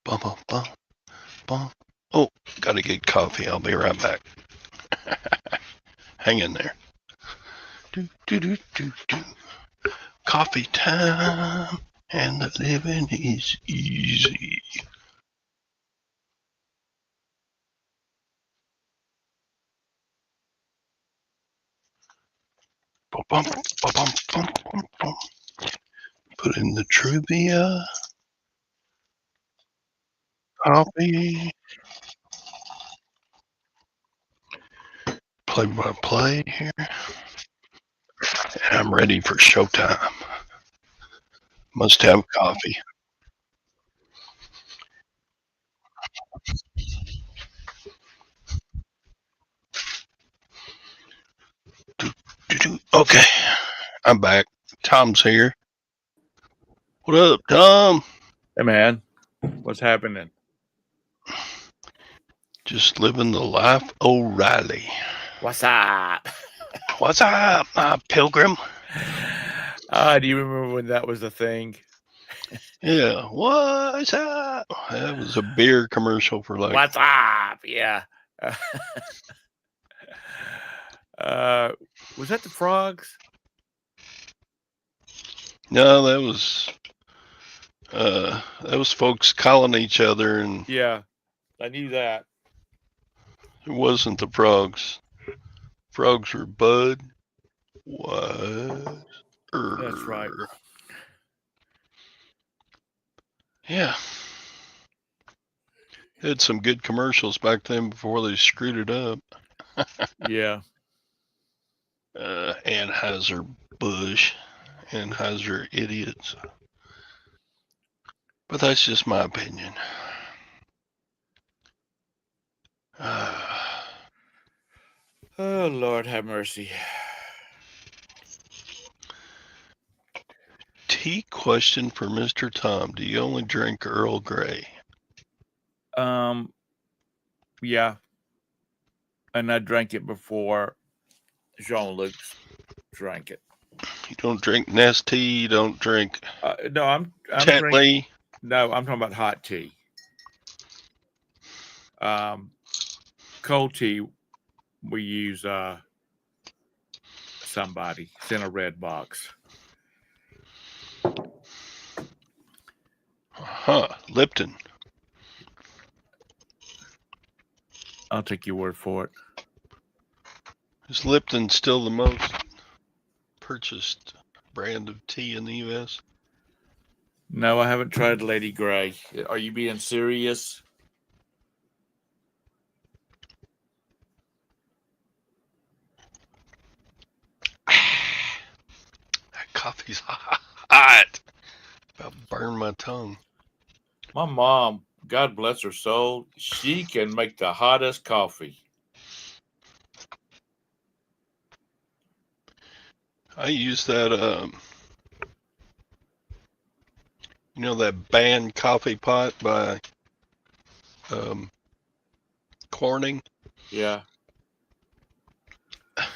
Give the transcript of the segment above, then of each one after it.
Bum, bum, bum, bum. Oh, gotta get coffee. I'll be right back. Hang in there. Do, do, do, do, do. Coffee time, and the living is easy. Bum, bum, bum, bum, bum, bum, bum. Put in the trivia. Coffee. Play by play here. And I'm ready for showtime. Must have coffee. Okay, I'm back. Tom's here. What up, Tom? Hey, man. What's happening? Just living the life O'Reilly. What's up? What's up, my pilgrim? Do you remember when that was the thing? Yeah, what's up? That was a beer commercial for like. What's up? Yeah. Was that the frogs? No, that was folks calling each other, and Yeah, I knew that. it wasn't the frogs. Frogs were Bud. What? That's right. Yeah. Had some good commercials back then before they screwed it up. Yeah. Anheuser-Busch. Anheuser idiots. But that's just my opinion. Oh, Lord have mercy. Tea question for Mr. Tom. Do you only drink Earl Grey? Yeah. And I drank it before Jean-Luc drank it. You don't drink Nestea? You don't drink No, I'm Tetley? drinking. No, I'm talking about hot tea. Cold tea, we use somebody. It's in a red box. Lipton. I'll take your word for it. Is Lipton still the most purchased brand of tea in the U.S.? No, I haven't tried Lady Grey. Are you being serious? That coffee's hot. About burn my tongue. My mom, God bless her soul, she can make the hottest coffee. I use that, that banned coffee pot by Corning. Yeah.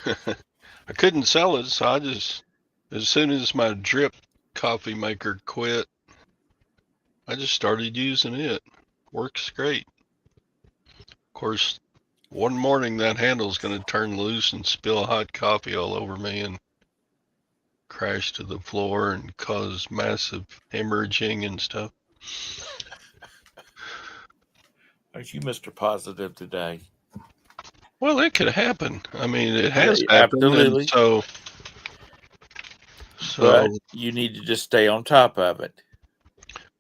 I couldn't sell it, so I just, as soon as my drip coffee maker quit, I just started using it. Works great. Of course, one morning that handle's going to turn loose and spill hot coffee all over me and crash to the floor and cause massive hemorrhaging and stuff. Aren't you Mr. Positive today? Well, it could happen. I mean, it has Yeah, happened, absolutely. and so But you need to just stay on top of it.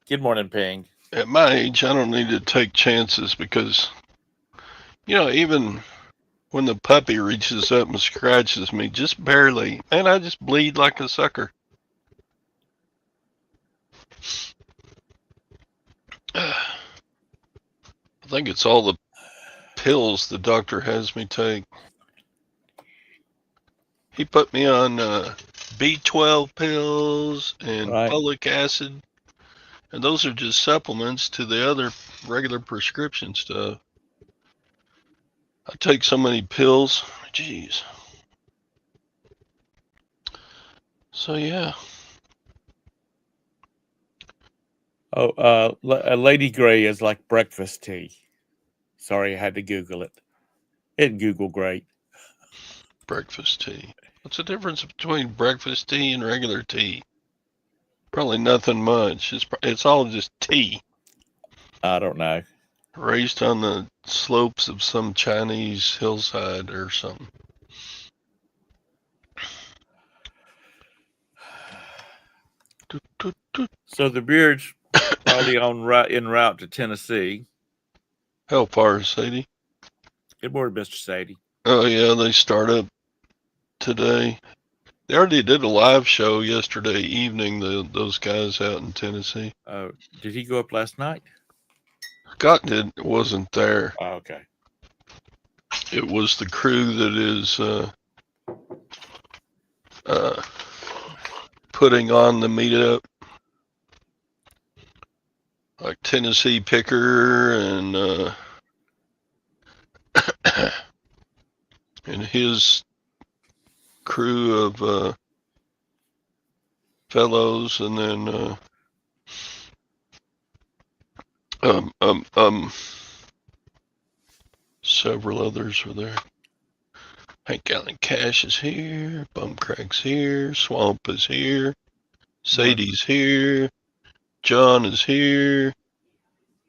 Good morning, Ping. At my age, I don't need to take chances because, even when the puppy reaches up and scratches me, just barely, man, I just bleed like a sucker. I think it's all the pills the doctor has me take. He put me on B12 pills and folic acid, and those are just supplements to the other regular prescription stuff. I take so many pills. Jeez. So, yeah. Oh, Lady Grey is like breakfast tea. Sorry, I had to Google it. It Google great. Breakfast tea. What's the difference between breakfast tea and regular tea? Probably nothing much. It's all just tea. I don't know. Raised on the slopes of some Chinese hillside or something. So the beard's probably en route to Tennessee. How far, Sadie? Good morning, Mr. Sadie. Oh yeah, they start up today. They already did a live show yesterday evening. Those guys out in Tennessee. Did he go up last night? Scott wasn't there. Oh, okay. It was the crew that is putting on the meetup, like Tennessee Picker and and his crew of fellows, and then several others were there. Hank Allen Cash is here. Bumcrack's here. Swamp is here. Sadie's here. John is here.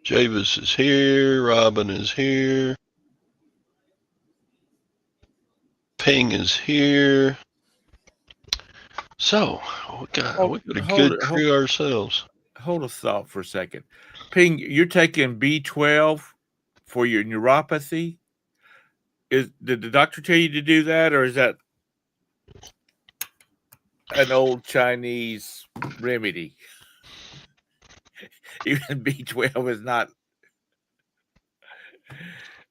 Javis is here. Robin is here. Ping is here. So we got a good crew ourselves. Hold a thought for a second. Ping, you're taking B12 for your neuropathy. Did the doctor tell you to do that, or is that an old Chinese remedy? Even B12 is not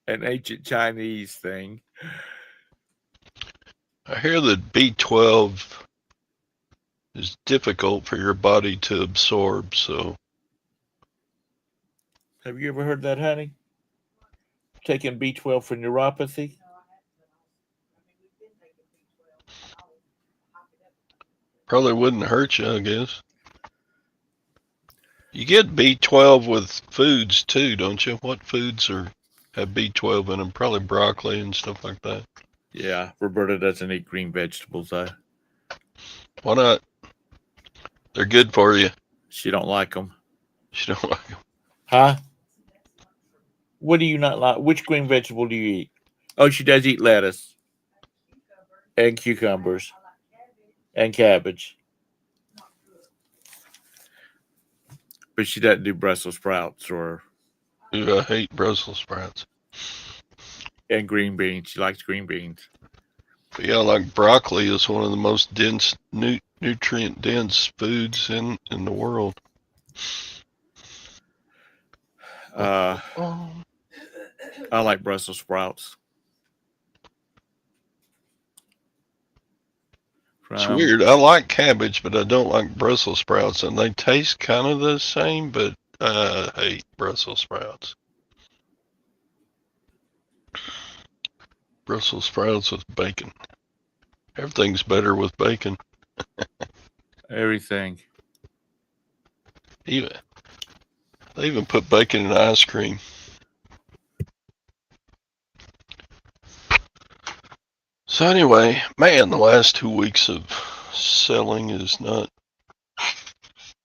an ancient Chinese thing. I hear that B12 is difficult for your body to absorb, so. Have you ever heard that, honey? Taking B12 for neuropathy? Probably wouldn't hurt you, I guess. You get B12 with foods too, don't you? What foods have B12 in them? Probably broccoli and stuff like that. Yeah, Roberta doesn't eat green vegetables, though. Why not? They're good for you. She don't like them. She don't like them. Huh? What do you not like? Which green vegetable do you eat? Oh, she does eat lettuce and cucumbers and cabbage. But she doesn't do Brussels sprouts or. Ooh, I hate Brussels sprouts. And green beans. She likes green beans. But yeah, like broccoli is one of the most dense, nutrient dense foods in the world. I like Brussels sprouts. It's weird. I like cabbage, but I don't like Brussels sprouts, and they taste kind of the same, but I hate Brussels sprouts. Brussels sprouts with bacon. Everything's better with bacon. Everything. They even put bacon in ice cream. So anyway, man, the last 2 weeks of selling is not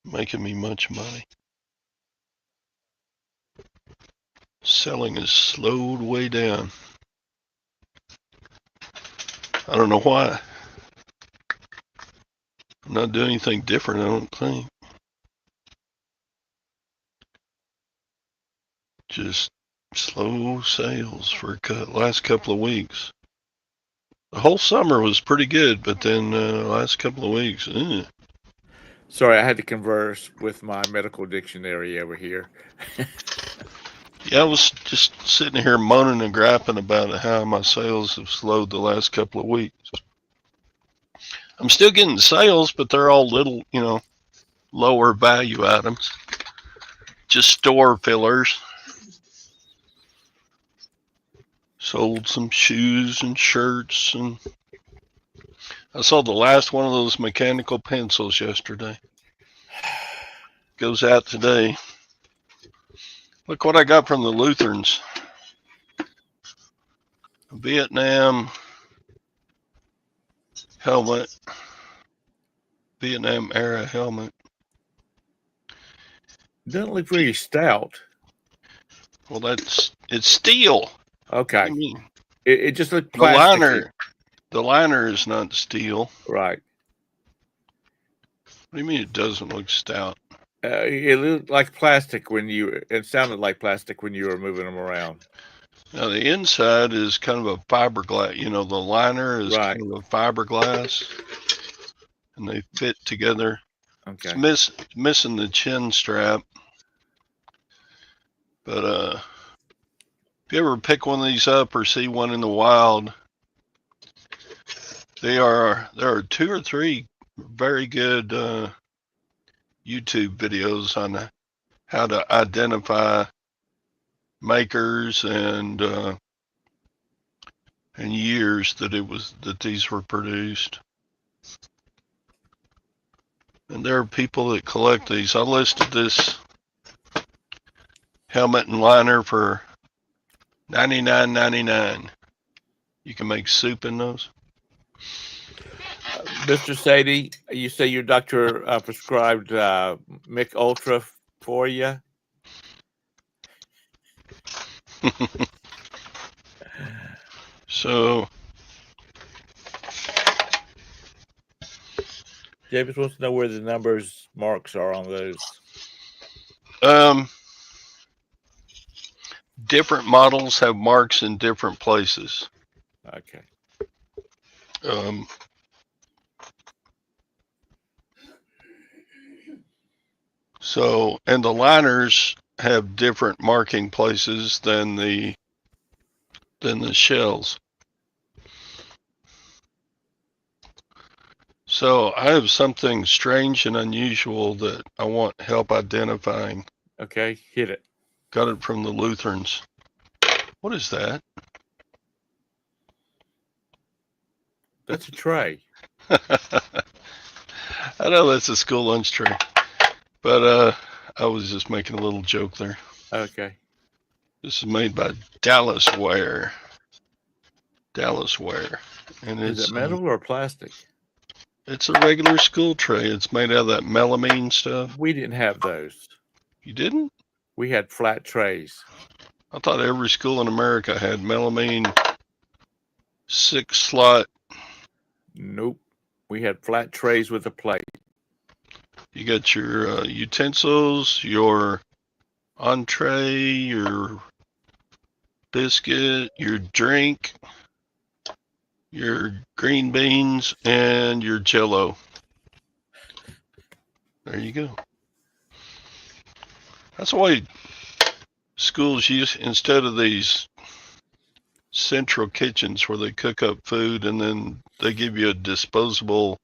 making me much money. Selling is slowed way down. I don't know why. I'm not doing anything different, I don't think. Just slow sales for the last couple of weeks. The whole summer was pretty good, but then last couple of weeks, Sorry, I had to converse with my medical dictionary over here. Yeah, I was just sitting here moaning and griping about how my sales have slowed the last couple of weeks. I'm still getting sales, but they're all little, lower value items. Just store fillers. Sold some shoes and shirts, and I saw the last one of those mechanical pencils yesterday. goes out today. Look what I got from the Lutherans. A Vietnam helmet. Vietnam era helmet. Doesn't look very stout. Well, it's steel. Okay. What do you mean? It just looked plastic. The liner is not steel. Right. What do you mean it doesn't look stout? It looked like plastic it sounded like plastic when you were moving them around. Now the inside is kind of a fiberglass. You know, the liner is Right. kind of a fiberglass, and they fit together. Okay. It's missing the chin strap, but if you ever pick one of these up or see one in the wild, there are 2 or 3 very good YouTube videos on how to identify makers and years that these were produced. And there are people that collect these. I listed this helmet and liner for $99.99. You can make soup in those. Mr. Sadie, you say your doctor prescribed Mick Ultra for you? So James wants to know where the numbers marks are on those. Different models have marks in different places. Okay. So, and the liners have different marking places than the shells. So I have something strange and unusual that I want help identifying. Okay, hit it. Got it from the Lutherans. What is that? That's a tray. I know that's a school lunch tray, but I was just making a little joke there. Okay. This is made by Dallas Ware. Dallas Ware. And is it metal or plastic? It's a regular school tray. It's made out of that melamine stuff. We didn't have those. You didn't? We had flat trays. I thought every school in America had melamine 6-slot. Nope. We had flat trays with a plate. You got your utensils, your entree, your biscuit, your drink, your green beans, and your Jell-O. There you go. That's why schools use, instead of these central kitchens where they cook up food and then they give you a disposable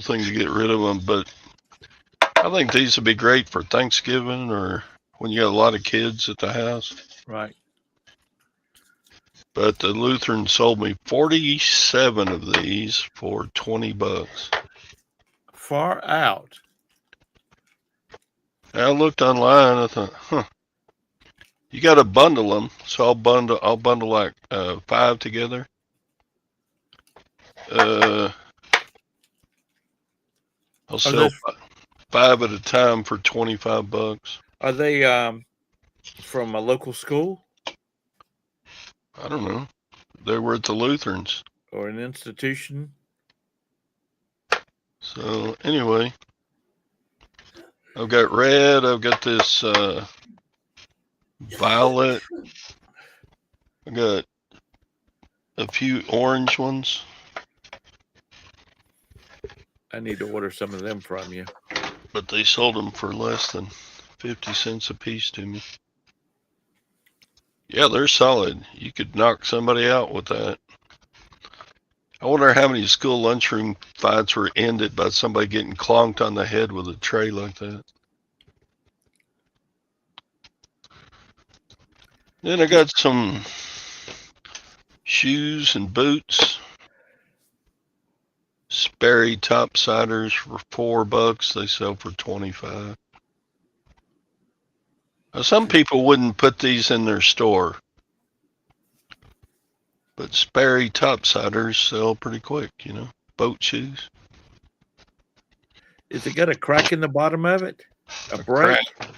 thing to get rid of them. But I think these would be great for Thanksgiving or when you got a lot of kids at the house. Right. But the Lutheran sold me 47 of these for $20. Far out. I looked online. I thought, you got to bundle them. So I'll bundle like 5 together. I'll sell 5 at a time for $25. Are they from a local school? I don't know. They were at the Lutherans. Or an institution? So anyway, I've got red. I've got this violet. I've got a few orange ones. I need to order some of them from you. But they sold them for less than 50 cents a piece to me. Yeah, they're solid. You could knock somebody out with that. I wonder how many school lunchroom fights were ended by somebody getting clonked on the head with a tray like that. Then I got some shoes and boots. Sperry topsiders for $4. They sell for 25. Now, some people wouldn't put these in their store, but Sperry topsiders sell pretty quick. Boat shoes. Is it got a crack in the bottom of it? A break? Crack.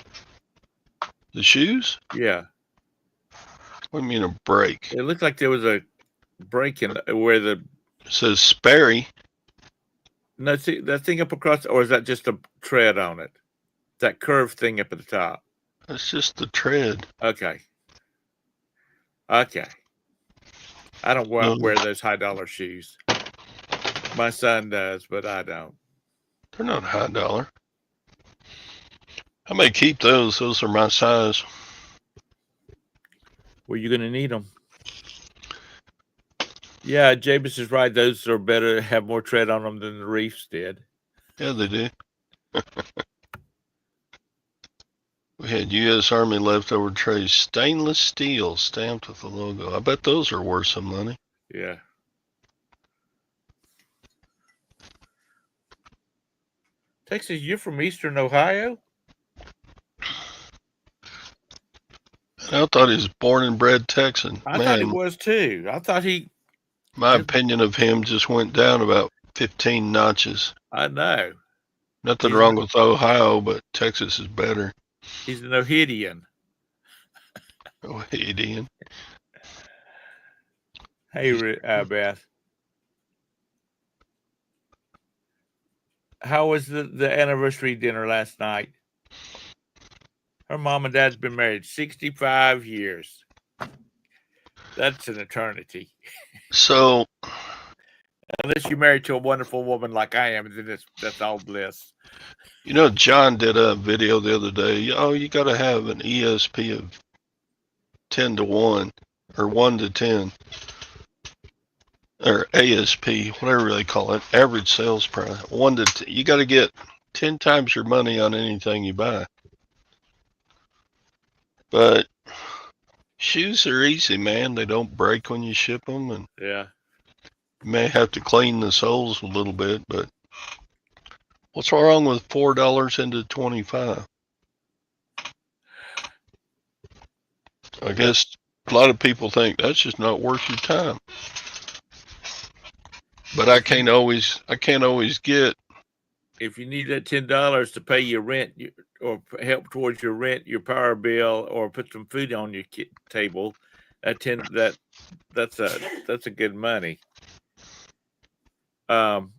The shoes? Yeah. What do you mean a break? It looked like there was a break in where the. It says Sperry. No, see that thing up across, or is that just a tread on it? That curved thing up at the top. That's just the tread. Okay. Okay. I don't wear those $high shoes. My son does, but I don't. They're not high dollar. I may keep those. Those are my size. Well, you're going to need them. Yeah, Jabez is right. Those are better, have more tread on them than the Reefs did. Yeah, they do. We had U.S. Army leftover trays, stainless steel, stamped with the logo. I bet those are worth some money. Yeah. Texas, you're from Eastern Ohio? I thought he was born and bred Texan. I thought he was too. I thought he. My opinion of him just went down about 15 notches. I know. Nothing wrong with Ohio, but Texas is better. He's an Ohidian. Ohidian. Hey, Beth. How was the anniversary dinner last night? Her mom and dad's been married 65 years. That's an eternity. So, unless you're married to a wonderful woman like I am, then that's all bliss. John did a video the other day. Oh, you got to have an ESP of 10 to 1 or 1 to 10 or ASP, whatever they call it, average sales price. 1 to 10. You got to get 10 times your money on anything you buy. But shoes are easy, man. They don't break when you ship them, and yeah, you may have to clean the soles a little bit. But what's wrong with $4 into 25? I guess a lot of people think that's just not worth your time. But I can't always get. If you need that $10 to pay your rent or help towards your rent, your power bill, or put some food on your table, that's a good money. Oh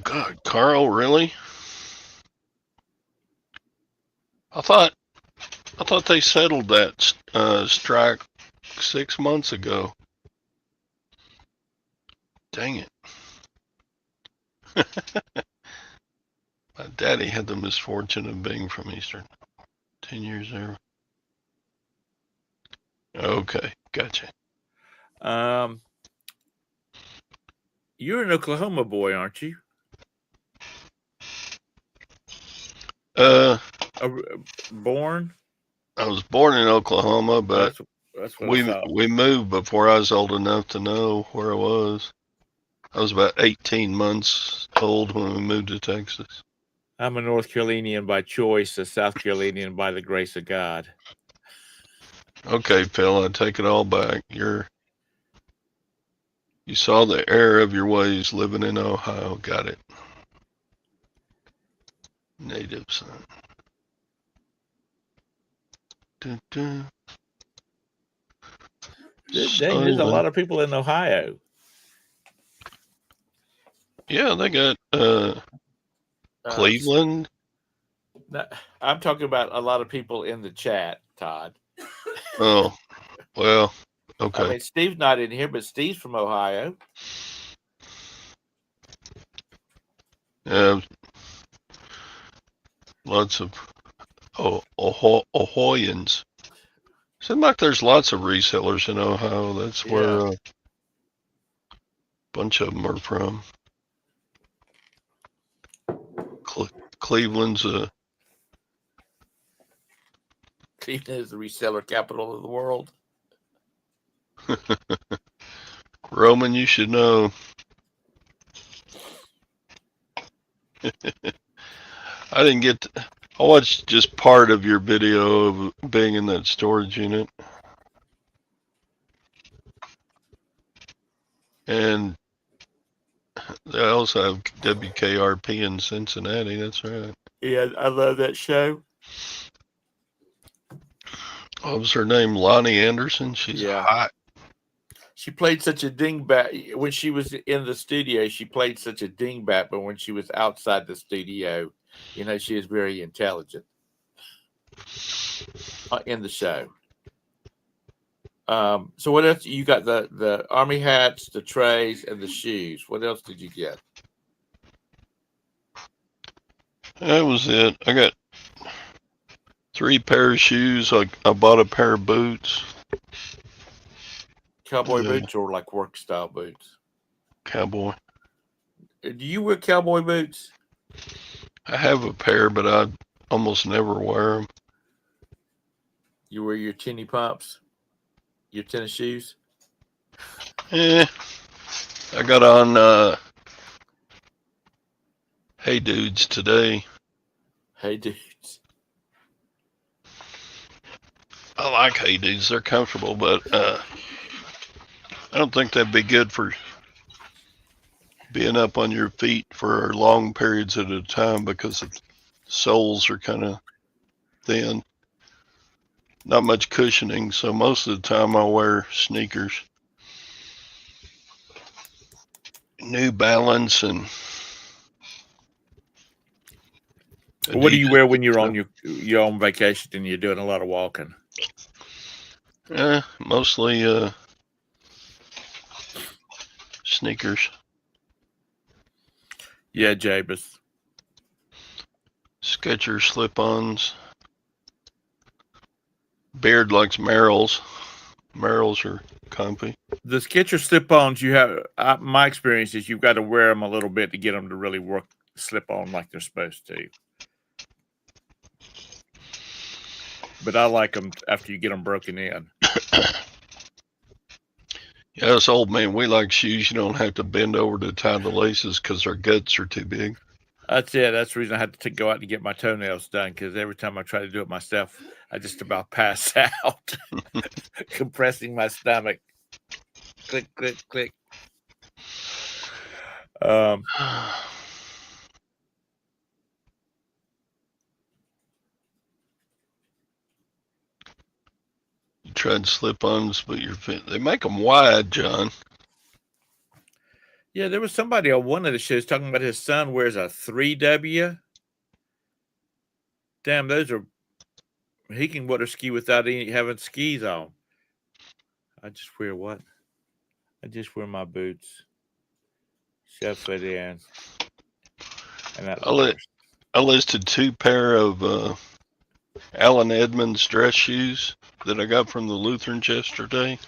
God, Carl, really? I thought they settled that strike 6 months ago. Dang it. My daddy had the misfortune of being from Eastern. 10 years there. Okay, gotcha. You're an Oklahoma boy, aren't you? Born? I was born in Oklahoma, but that's what we moved before I was old enough to know where I was. I was about 18 months old when we moved to Texas. I'm a North Carolinian by choice, a South Carolinian by the grace of God. Okay, Phil, I take it all back. You saw the error of your ways living in Ohio. Got it. Native son. Dun, dun. There's a lot of people in Ohio. Yeah, they got Cleveland. I'm talking about a lot of people in the chat, Todd. Oh, well, okay. I mean, Steve's not in here, but Steve's from Ohio. Yeah, lots of Ohioans. Seems like there's lots of resellers in Ohio. That's where a bunch of them are from. Cleveland's Cleveland is the reseller capital of the world. Roman, you should know. I didn't get to, I watched just part of your video of being in that storage unit. And they also have WKRP in Cincinnati. That's right. Yeah, I love that show. What was her name? Lonnie Anderson. She's hot. She played such a dingbat when she was in the studio. She played such a dingbat, but when she was outside the studio, you know, she is very intelligent in the show. So what else? You got the army hats, the trays, and the shoes. What else did you get? That was it. I got 3 pair of shoes. I bought a pair of boots. Cowboy boots or like work style boots? Cowboy. Do you wear cowboy boots? I have a pair, but I almost never wear them. You wear your tinny pops? Your tennis shoes? I got on Hey Dudes today. Hey Dudes. I like Hey Dudes. They're comfortable, but I don't think that'd be good for being up on your feet for long periods at a time because the soles are kind of thin. Not much cushioning, so most of the time I wear sneakers. New Balance and Adidas. What do you wear when you're on your on vacation and you're doing a lot of walking? Mostly sneakers. Yeah, Jabez. Skechers slip-ons. Beard likes Merrell's. Merrell's are comfy. The Skechers slip-ons, you have. My experience is you've got to wear them a little bit to get them to really work slip-on like they're supposed to. But I like them after you get them broken in. Yeah, us old man, we like shoes you don't have to bend over to tie the laces because our guts are too big. That's it. That's the reason I had to go out and get my toenails done, because every time I try to do it myself, I just about pass out, compressing my stomach. Click, click, click. You tried slip-ons, but they make them wide, John. Yeah, there was somebody on one of the shows talking about his son wears a 3W. Damn, those are. He can water ski without having skis on. I just wear what? I just wear my boots. Shove it in. And that I listed 2 pair of Alan Edmonds dress shoes that I got from the Lutherans yesterday.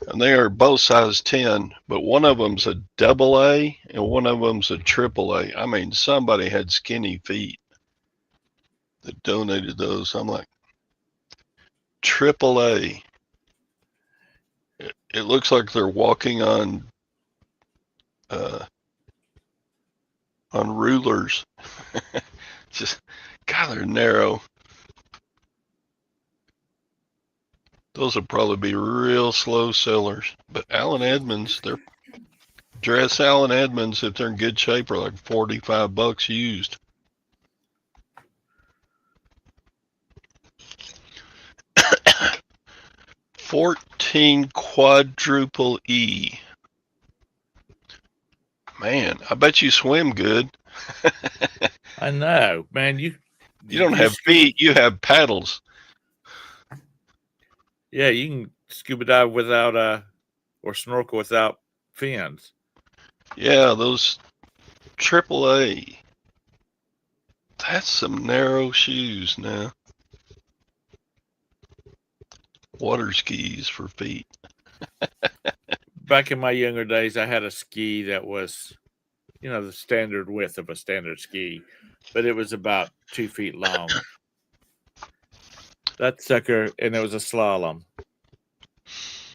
And they are both size 10, but one of them's a AA and one of them's a AAA. I mean, somebody had skinny feet that donated those. I'm like, AAA. It looks like they're walking on rulers. Just, God, they're narrow. Those will probably be real slow sellers. But Alan Edmonds, they're dress Alan Edmonds, if they're in good shape, are like $45 used. $14 quadruple E. Man, I bet you swim good. I know, man. You don't have feet, you have paddles. Yeah, you can scuba dive without or snorkel without fins. Yeah, those AAA. That's some narrow shoes now. Water skis for feet. Back in my younger days, I had a ski that was, the standard width of a standard ski, but it was about 2 feet long. That sucker, and it was a slalom.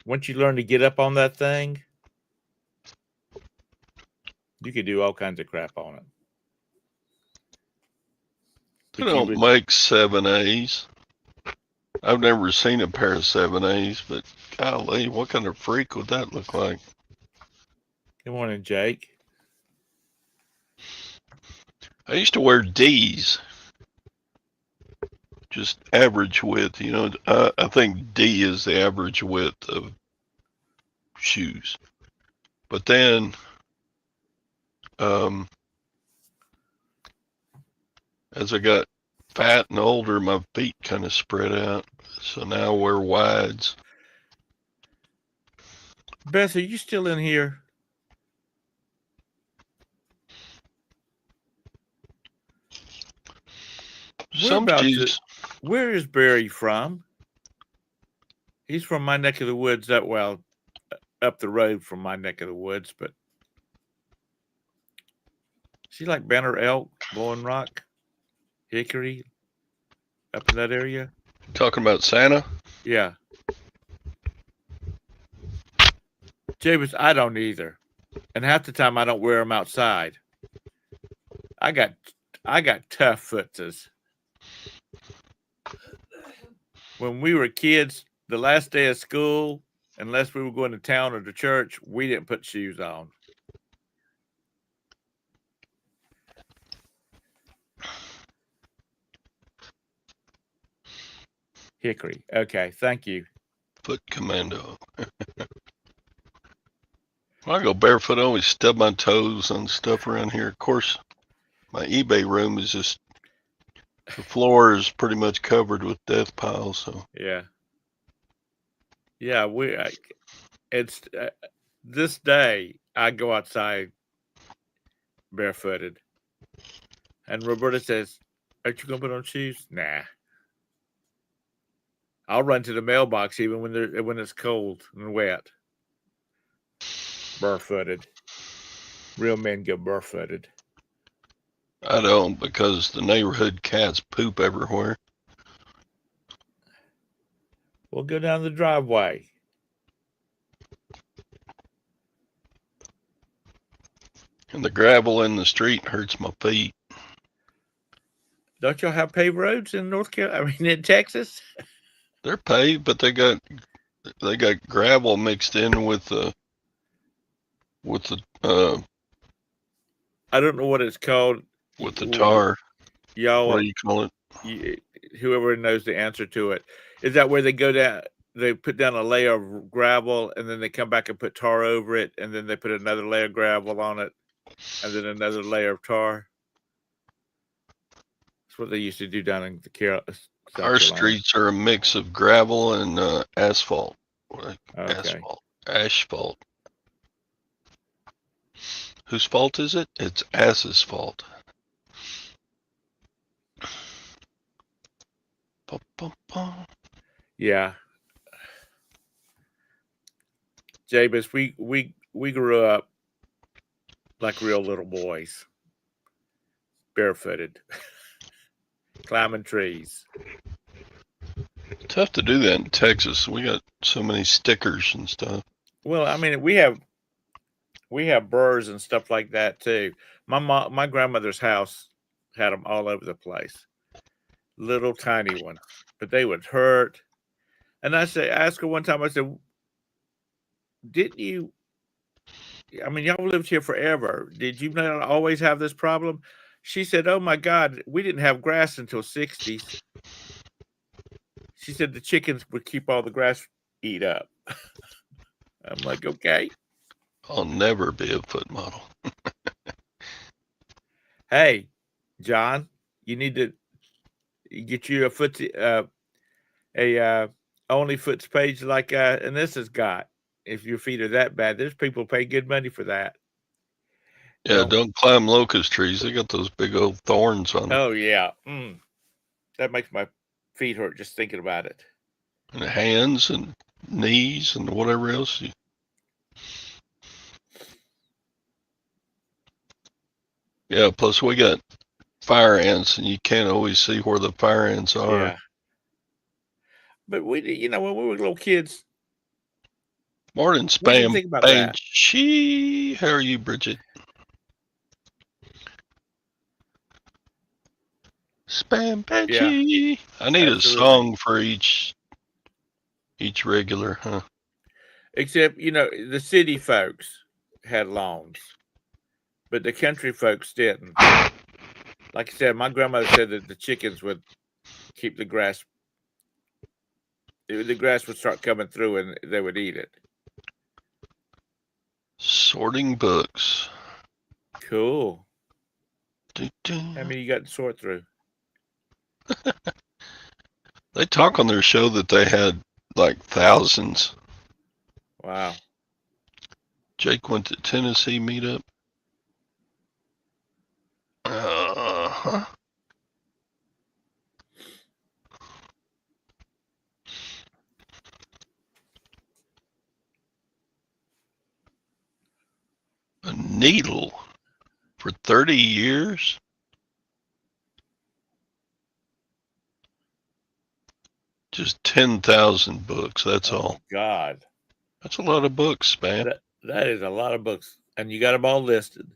once you learn to get up on that thing, you could do all kinds of crap on it. They don't make 7As. I've never seen a pair of 7As, but golly, what kind of freak would that look like? Good morning, Jake. I used to wear Ds, just average width. You know, I think D is the average width of shoes. But then, as I got fat and older, my feet kind of spread out. So now I wear wides. Beth, are you still in here? Where is Barry from? He's from my neck of the woods, up the road from my neck of the woods, but she like Banner Elk, Blowing Rock, Hickory, up in that area. Talking about Santa? Yeah. James, I don't either. And half the time I don't wear them outside. I got tough footses. When we were kids, the last day of school, unless we were going to town or to church, we didn't put shoes on. Hickory. Okay, thank you. Foot Commando. When I go barefoot, I always stub my toes on stuff around here. Of course, my eBay room is just, the floor is pretty much covered with death piles. So yeah, it's this day I go outside barefooted, and Roberta says, "Aren't you gonna put on shoes?" Nah. I'll run to the mailbox even when it's cold and wet. Barefooted. Real men go barefooted. I don't, because the neighborhood cats poop everywhere. We'll go down the driveway. And the gravel in the street hurts my feet. Don't y'all have paved roads in North Carolina? I mean, in Texas? They're paved, but they got gravel mixed in with the I don't know what it's called. With the tar. Y'all, what do you call it? Whoever knows the answer to it. Is that where they go down? They put down a layer of gravel, and then they come back and put tar over it, and then they put another layer of gravel on it, and then another layer of tar. That's what they used to do down in the Carolina. Our streets are a mix of gravel and asphalt. Okay. Asphalt. Whose fault is it? It's ass's fault. Yeah. Jabez, we grew up like real little boys, barefooted, climbing trees. Tough to do that in Texas. We got so many stickers and stuff. Well, I mean, we have burrs and stuff like that too. My grandmother's house had them all over the place, little tiny ones, but they would hurt. And I asked her one time, I said, "Didn't you? I mean, y'all lived here forever. Did you not always have this problem?" She said, "Oh my God, we didn't have grass until '60s." She said the chickens would keep all the grass eat up. I'm like, okay. I'll never be a foot model. Hey, John, you need to get you a OnlyFoots page like and this has got. If your feet are that bad, there's people pay good money for that. Yeah, don't climb locust trees. They got those big old thorns on them. Oh yeah, that makes my feet hurt just thinking about it. And hands and knees and whatever else. Yeah, plus we got fire ants, and you can't always see where the fire ants are. Yeah. But when we were little kids, Morning, What do you Spam think about that? Banshee. How are you, Bridget? Spam Banshee. I need a Absolutely. song for each regular, huh? Except, the city folks had lawns, but the country folks didn't. Like I said, my grandmother said that the chickens would keep the grass. The grass would start coming through, and they would eat it. Sorting books. Cool. Doo-doo. How many you got to sort through? They talk on their show that they had like thousands. Wow. Jake went to Tennessee meetup. Uh-huh. A needle for 30 years? Just 10,000 books, that's all. Oh, God. That's a lot of books, man. That is a lot of books, and you got them all listed.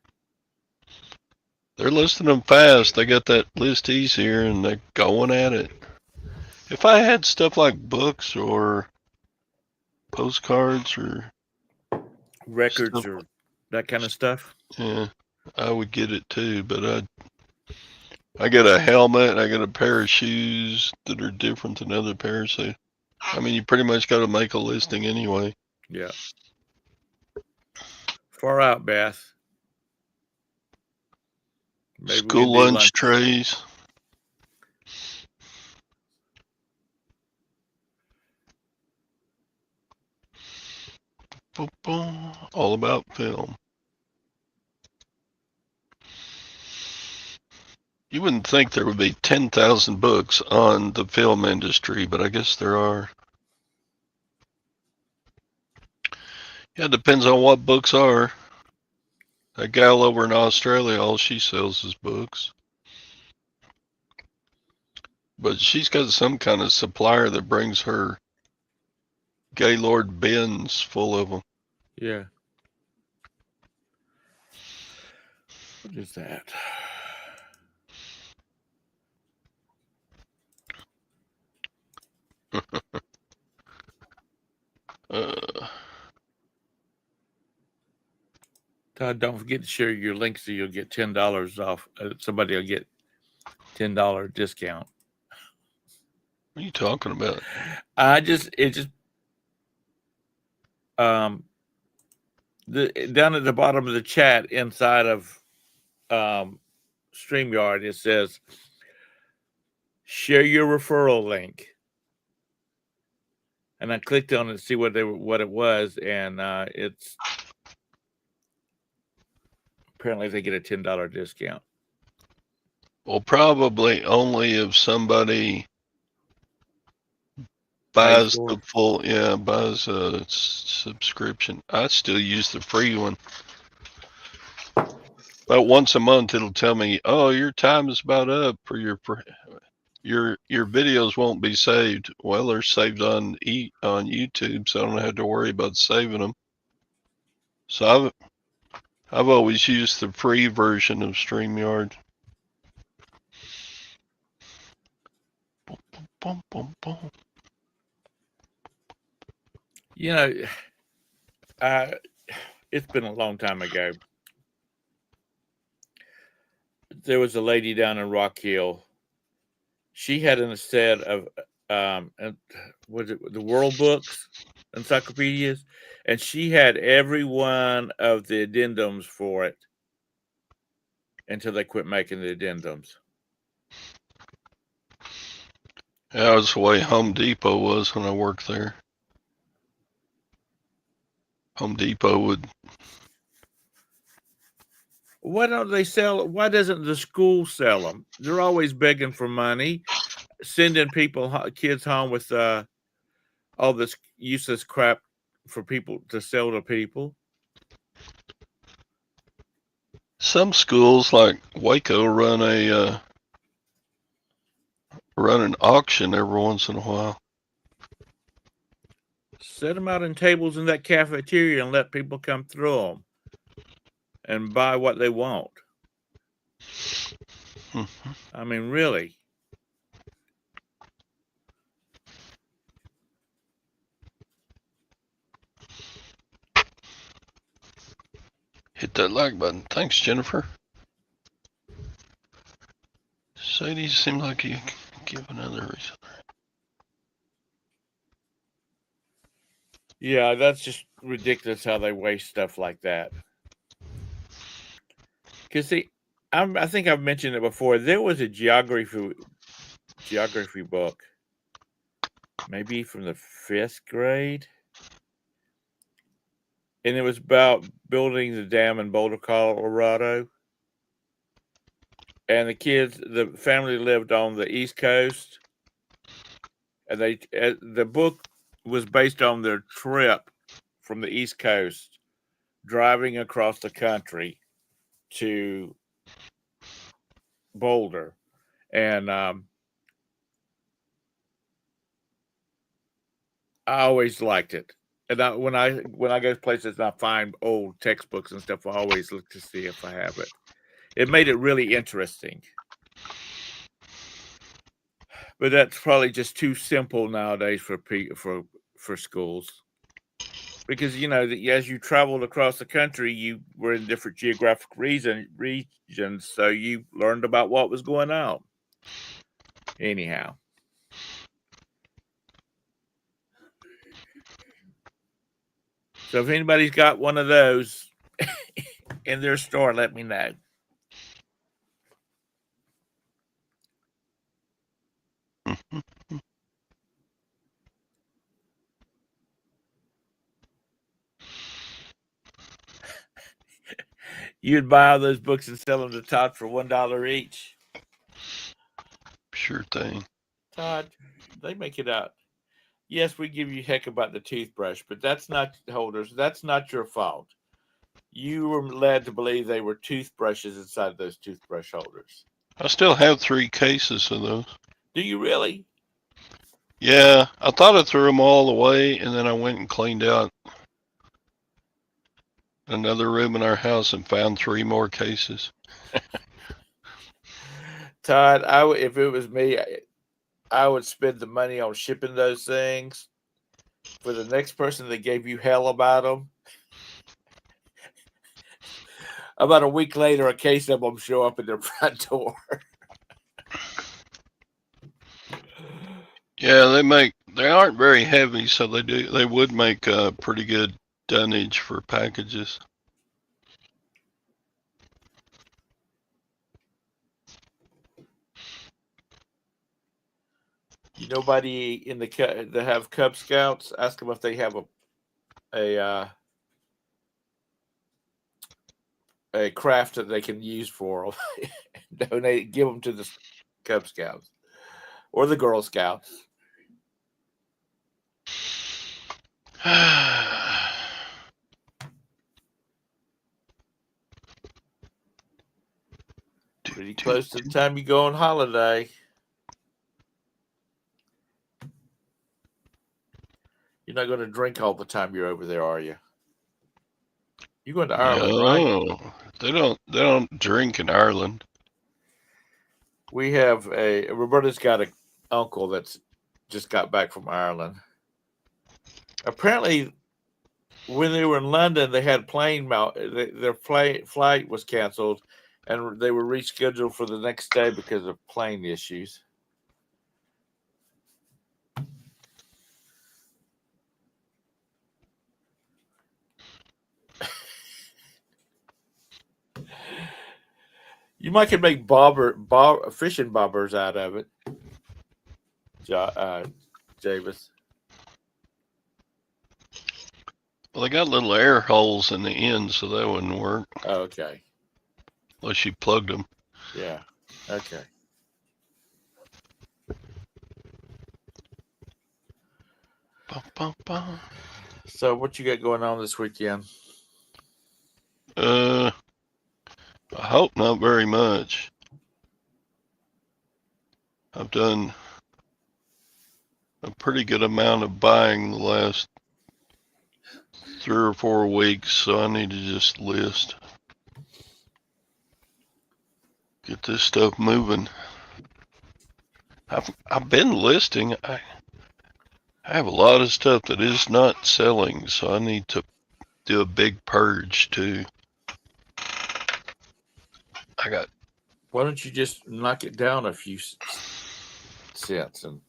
They're listing them fast. They got that list easier, and they're going at it. If I had stuff like books or postcards or Records stuff, or that kind of stuff. yeah, I would get it too. But I get a helmet. I get a pair of shoes that are different than other pairs. So, I mean, you pretty much got to make a listing anyway. Yeah. Far out, Beth. Maybe School lunch trays. All about film. You wouldn't think there would be 10,000 books on the film industry, but I guess there are. Yeah, it depends on what books are. That gal over in Australia, all she sells is books. But she's got some kind of supplier that brings her Gaylord bins full of them. Yeah. What is that? Todd, don't forget to share your link so you'll get $10 off. Somebody will get $10 discount. What are you talking about? Down at the bottom of the chat inside of StreamYard, it says share your referral link. And I clicked on it to see what it was, and it's apparently they get a $10 discount. Well, probably only if somebody buys the full, buys a subscription. I still use the free one. But once a month, it'll tell me, "Oh, your time is about up for your videos won't be saved." Well, they're saved on YouTube, so I don't have to worry about saving them. So I've always used the free version of StreamYard. Boom, boom, boom, boom. It's been a long time ago. There was a lady down in Rock Hill. She had a set of was it the World Books encyclopedias, and she had every one of the addendums for it until they quit making the addendums. That was the way Home Depot was when I worked there. Home Depot would. Why don't they sell? Why doesn't the school sell them? They're always begging for money, sending kids home with all this useless crap for people to sell to people. Some schools like Waco run an auction every once in a while. Set them out in tables in that cafeteria and let people come through them and buy what they want. I mean, really. Hit that like button. Thanks, Jennifer. Sadie seemed like you give another reason. Yeah, that's just ridiculous how they waste stuff like that. Because see, I think I've mentioned it before. There was a geography book, maybe from the 5th grade, and it was about building the dam in Boulder, Colorado. And the family lived on the East Coast, and the book was based on their trip from the East Coast, driving across the country to Boulder, and I always liked it. And when I go to places and I find old textbooks and stuff, I always look to see if I have it. It made it really interesting. But that's probably just too simple nowadays for schools. Because as you traveled across the country, you were in different geographic regions, so you learned about what was going on. Anyhow. So if anybody's got one of those in their store, let me know. You'd buy all those books and sell them to Todd for $1 each. Sure thing. Todd, they make it out. Yes, we give you heck about the toothbrush, but that's not holders. That's not your fault. You were led to believe they were toothbrushes inside those toothbrush holders. I still have 3 cases of those. Do you really? Yeah, I thought I threw them all away, and then I went and cleaned out another room in our house and found 3 more cases. Todd, if it was me, I would spend the money on shipping those things for the next person that gave you hell about them. About a week later, a case of them show up in their front door. Yeah, they aren't very heavy, so they would make a pretty good dunnage for packages. Nobody in that have Cub Scouts, ask them if they have a craft that they can use for them. Donate, give them to the Cub Scouts or the Girl Scouts. Pretty close to the time you go on holiday. You're not going to drink all the time you're over there, are you? You're going to Ireland, right? No, they don't drink in Ireland. We have Roberta's got an uncle that's just got back from Ireland. Apparently, when they were in London, they had their flight was canceled, and they were rescheduled for the next day because of plane issues. You might could make fishing bobbers out of it, Javis. Well, they got little air holes in the end, so that wouldn't work. Oh, okay. Unless you plugged them. Yeah. Okay. Bum, bum, bum. So, what you got going on this weekend? I hope not very much. I've done a pretty good amount of buying the last 3 or 4 weeks, so I need to just list. Get this stuff moving. I've been listing. I have a lot of stuff that is not selling, so I need to do a big purge too. Why don't you just knock it down a few cents? And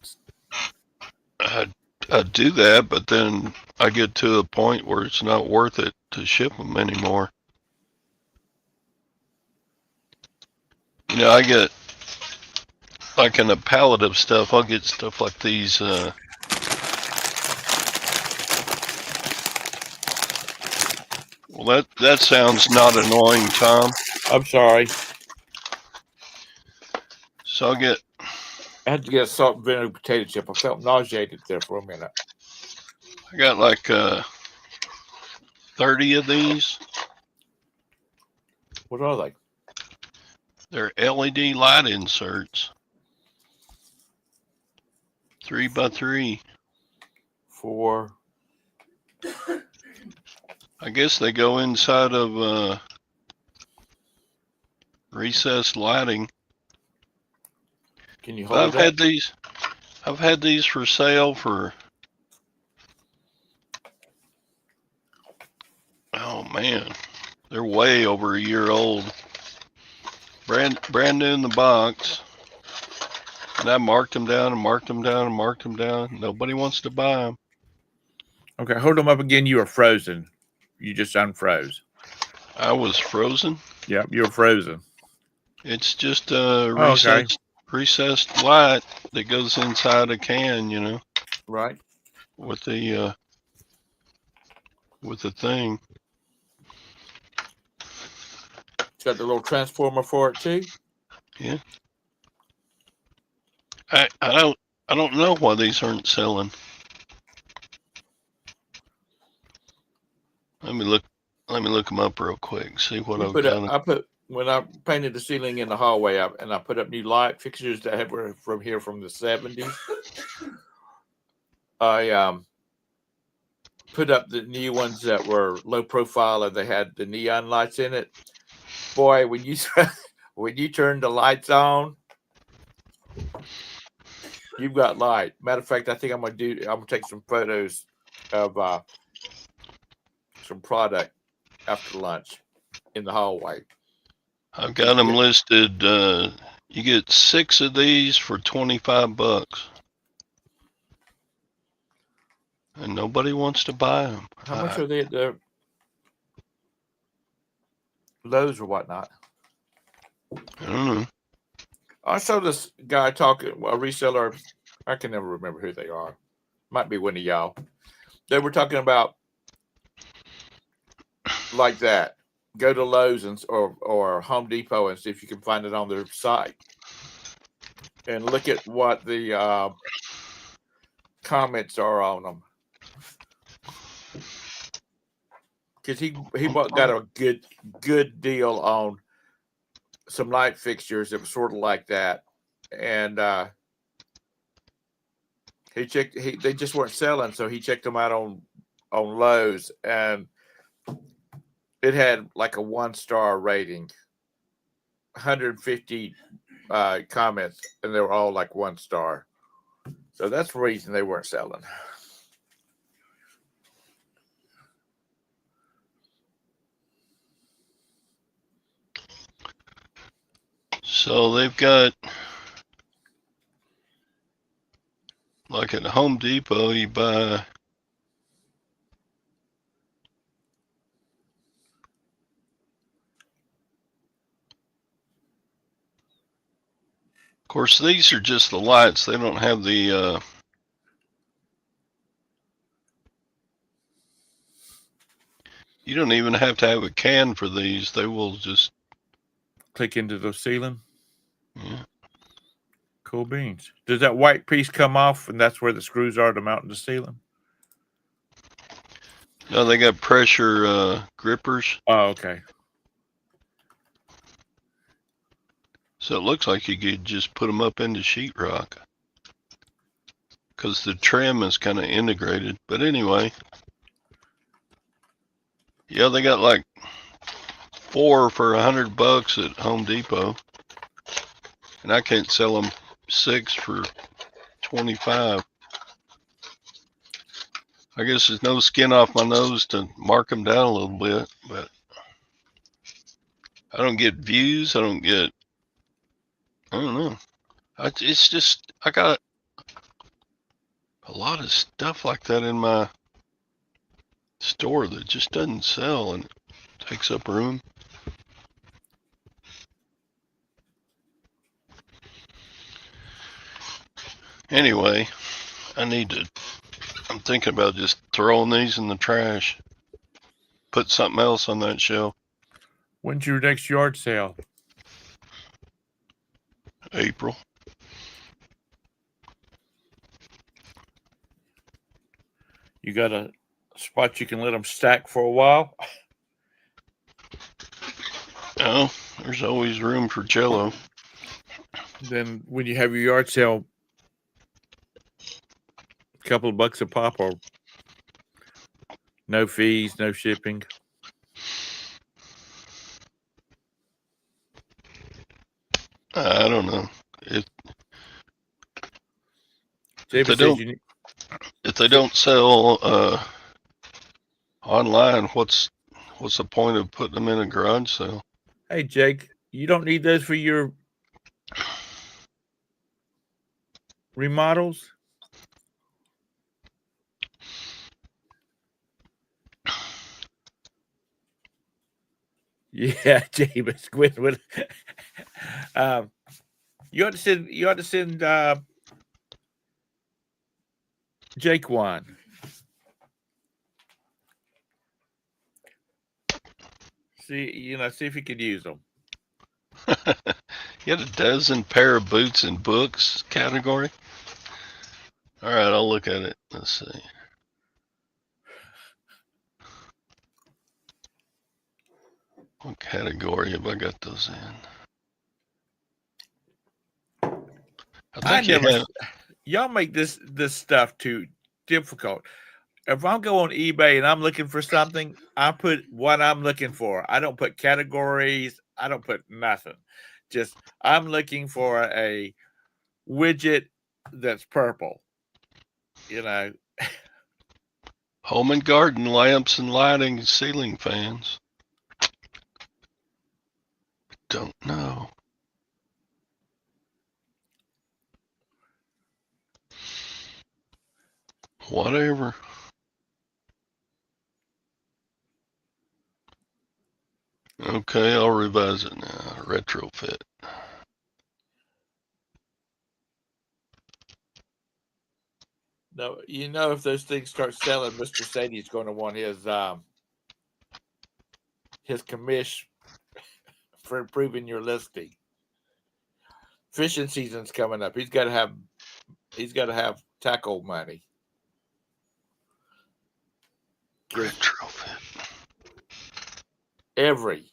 I do that, but then I get to a point where it's not worth it to ship them anymore. You know, I get, like in a pallet of stuff, I'll get stuff like these, well, that sounds not annoying, Tom. I'm sorry. So I had to get a salt and vinegar potato chip. I felt nauseated there for a minute. I got like 30 of these. What are they? They're LED light inserts. 3x3. For? I guess they go inside of recessed lighting. Can you hold that? I've had these for sale for, oh man, they're way over a year old. Brand new in the box. And I marked them down and marked them down and marked them down. Nobody wants to buy them. Okay, hold them up again. You are frozen. You just unfroze. I was frozen? Yep, you're frozen. It's just a recessed light that goes inside a can, you know. Right. With the thing. It's got the little transformer for it too. Yeah. I don't know why these aren't selling. Let me look them up real quick. See what I've got. When I painted the ceiling in the hallway, I put up new light fixtures that were from here from the 70s. I put up the new ones that were low profile and they had the neon lights in it. Boy, when you turn the lights on, you've got light. Matter of fact, I think I'm gonna take some photos of some product after lunch in the hallway. I've got them listed. You get 6 of these for $25, and nobody wants to buy them. How much are they at the Lowe's or whatnot? I don't know. I saw this guy talking, a reseller. I can never remember who they are. Might be one of y'all. They were talking about like that. Go to Lowe's or Home Depot and see if you can find it on their site. And look at what the comments are on them. Because he got a good deal on some light fixtures that was sort of like that. And they just weren't selling, so he checked them out on Lowe's, and it had like a 1-star rating, 150 comments, and they were all like 1 star. So that's the reason they weren't selling. So they've got, like at Home Depot, you buy of course, these are just the lights. They don't have the you don't even have to have a can for these. They will just click into the ceiling. Yeah. Cool beans. Does that white piece come off, and that's where the screws are to mount the ceiling? No, they got pressure grippers. Oh, okay. So it looks like you could just put them up into sheetrock because the trim is kind of integrated. But anyway, Yeah, they got like 4 for $100 at Home Depot, and I can't sell them 6 for 25. I guess there's no skin off my nose to mark them down a little bit, but I don't get views. I don't know. It's just, I got a lot of stuff like that in my store that just doesn't sell and takes up room. Anyway, I'm thinking about just throwing these in the trash. Put something else on that shelf. When's your next yard sale? April. You got a spot you can let them stack for a while? Oh, there's always room for Jello. Then when you have your yard sale, a couple of bucks a pop, or no fees, no shipping. I don't know. If they don't sell online, what's the point of putting them in a garage sale? Hey, Jake, you don't need those for your remodels? Yeah, James, Gwen. You ought to send Jake one. See if he could use them. You had a dozen pair of boots and books category. All right, I'll look at it. Let's see. What category have I got those in? I think y'all make this stuff too difficult. If I go on eBay and I'm looking for something, I put what I'm looking for. I don't put categories. I don't put nothing. Just I'm looking for a widget that's purple. Home and garden lamps and lighting, ceiling fans. Don't know. Whatever. Okay, I'll revise it now. Retrofit. No, if those things start selling, Mr. Sadie's going to want his commission for improving your listing. Fishing season's coming up. He's got to have tackle money. Retrofit. Every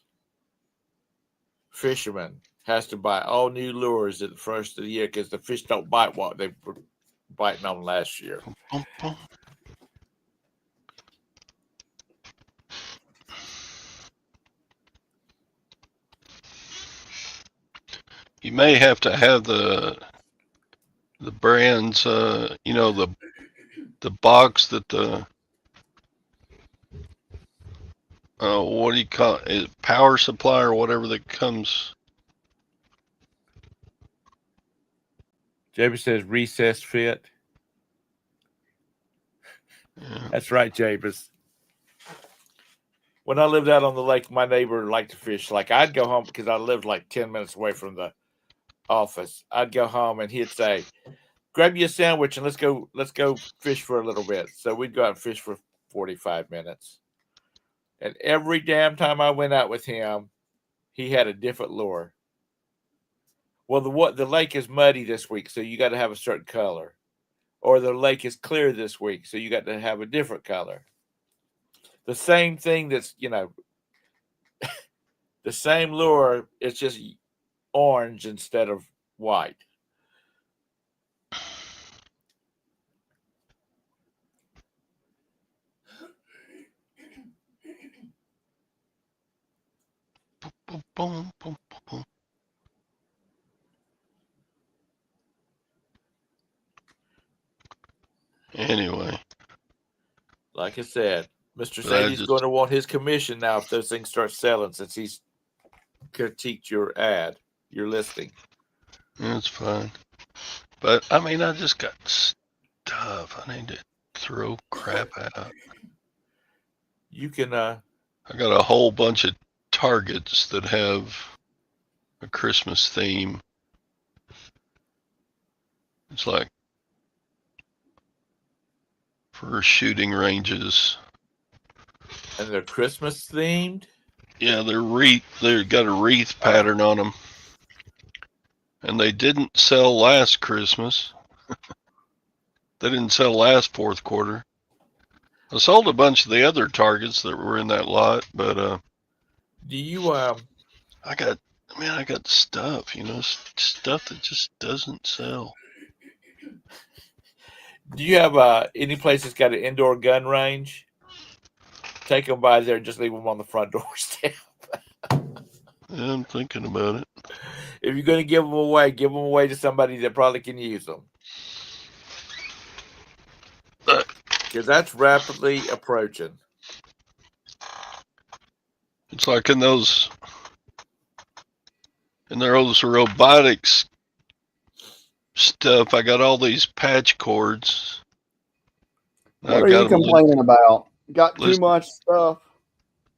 fisherman has to buy all new lures at the first of the year because the fish don't bite what they were biting on last year. You may have to have the brands, the box that the what do you call it? Power supply or whatever that comes. James says recess fit. Yeah. That's right, James. When I lived out on the lake, my neighbor liked to fish. Like I'd go home because I lived like 10 minutes away from the office. I'd go home and he'd say, "Grab you a sandwich and let's go fish for a little bit." So we'd go out and fish for 45 minutes. And every damn time I went out with him, he had a different lure. Well, the lake is muddy this week, so you got to have a certain color. Or the lake is clear this week, so you got to have a different color. The same thing that's, the same lure, it's just orange instead of white. boom, boom, boom, boom. Anyway, Like I said, Mr. but I Sadie's just, going to want his commission now if those things start selling, since he's critiqued your ad, your listing. it's fine. But I mean, I just got stuff. I need to throw crap out. You can I got a whole bunch of targets that have a Christmas theme. It's like for shooting ranges. and they're Christmas themed. Yeah, they've got a wreath pattern on them. And they didn't sell last Christmas. They didn't sell last fourth quarter. I sold a bunch of the other targets that were in that lot, but Do you I got stuff, stuff that just doesn't sell. do you have any place that's got an indoor gun range? Take them by there and just leave them on the front doorstep. Yeah, I'm thinking about it. If you're going to give them away to somebody that probably can use them. Because that's rapidly approaching. It's like in those robotics stuff, I got all these patch cords. What are you complaining about? Got too much stuff.